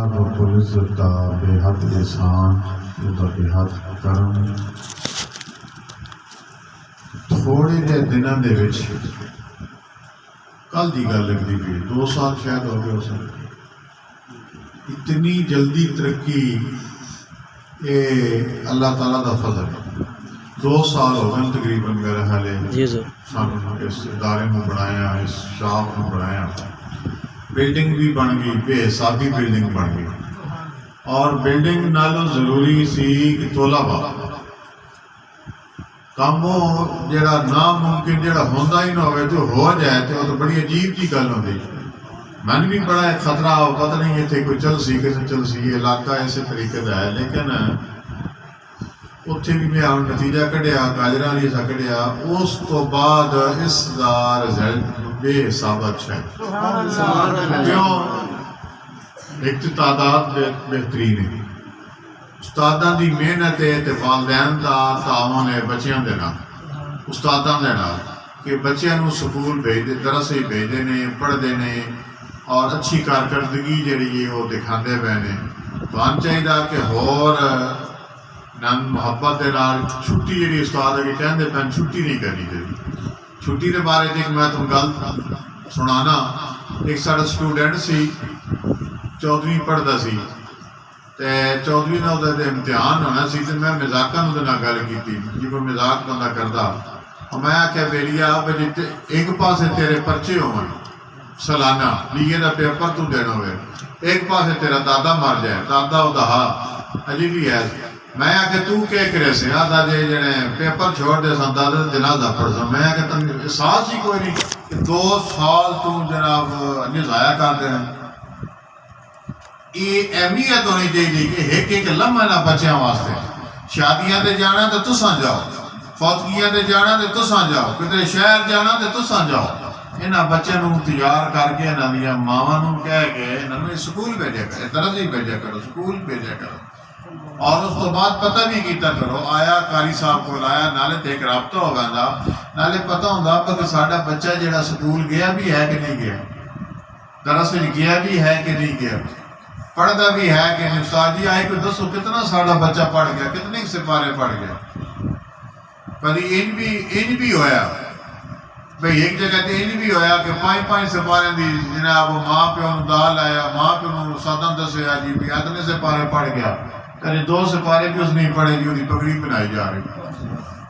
रब्बुल इज़्ज़त दा बेहद एहसान, उसका बेहद करम। थोड़े जे दिनों के विच कल की गल लगती पई, 2 साल शायद हो गए उस इतनी जल्दी तरक्की, ये अल्लाह ताला का फजल है। 2 साल हो गए तकरीबन मेरे ख्याल सानू इस इदारे में बनाया, इस शॉप में बनाया। बिल्डिंग भी बन गई, बेहिसाबी बिल्डिंग बन गई। और बिल्डिंग नालों जरूरी सी कि तोलाबा काम जरा नामुमकिन जरा होंदा ही ना हो तो हो जाए तो बड़ी अजीब जी गल होती। मन भी बड़ा एक खतरा हो, पता नहीं इतने कोई चल सी इलाका इस तरीके का है। लेकिन उत्थे भी मैं हम नतीजा कढ़िया गाजरा नहीं सा कढ़िया, उस तो बाद इसका रिजल्ट बेहिसाब अच्छा है। क्यों? एक तो तादाद बेहतरीन है, उस्तादा की मेहनत है, तो वालदैन का तावन है बच्चों के नाल, उस्तादा के नाल कि बच्चों को स्कूल भेजते, दरअसल भेजते हैं, पढ़ते हैं और अच्छी कारकर्दगी जी वो दिखाते पे ने। तो हम चाहिए कि होर नन मुहब्बत के नाल छुट्टी जी उस्ताद अगे कहते पैन छुट्टी नहीं करनी चाहिए। छुट्टी के बारे में मैं तुम गल सुनाना। एक साढ़ा स्टूडेंट सी 14वीं पढ़ता सी, तो 14वीं का उहदा इम्तिहान होना सी, तो मैं मजाकन उहदे नाल गल की जी, कोई मजाक बंदा करता। मैं आख्या बेलिया एक पासे तेरे पर्चे होवन सालाना बीए का पेपर तू देना हो, एक पासे तेरा दादा मर जाए, दादा उदा अजी भी है। मैं आके तू क्या करे से आदा जे जने पेपर छोड़ दे सन दादा जनाजा पढ़ सा। मैं आके तुम एहसास ही कोई नहीं कि 2 साल तू जनाब निजाया कर देना। ये अहमियत होनी चाहिए कि एक लम्हा ना बच्चों वास्ते। शादियां ते जाना तो तुसा जाओ, फौतगियां ते जाना तो तुसा जाओ, कितने शहर जाना तो तुसा जाओ। इन्होंने बच्चों को तैयार करके इन्होंने मावां को कह के इन्होंने स्कूल भेजा करो, दरअसल ही भेजा करो, स्कूल भेजा करो। और उस तो बाद पता भी किया करो, आया कारी साहब को आया, नाले तो एक रबता हो जाता, नाले पता होंदा कि साडा बच्चा जो स्कूल गया भी है कि नहीं गया, दरअसल गया भी है कि नहीं गया, पढ़ता भी है कि नहीं। उस्ताद जी आए कोई दसो कितना साडा बच्चा पढ़ गया, कितने सिपारे पढ़ गया। कभी इंज भी होया भाई, एक जगह तो इंज भी होया कि 5-5 सिपारे की जनाब माँ प्यो दाल आया, माँ प्यो सादा दसिया जी भी अगले सिपारे पढ़ गया, कभी 2 सिपारे भी उस नहीं पढ़े जी, उसकी पगड़ी बनाई जा रही।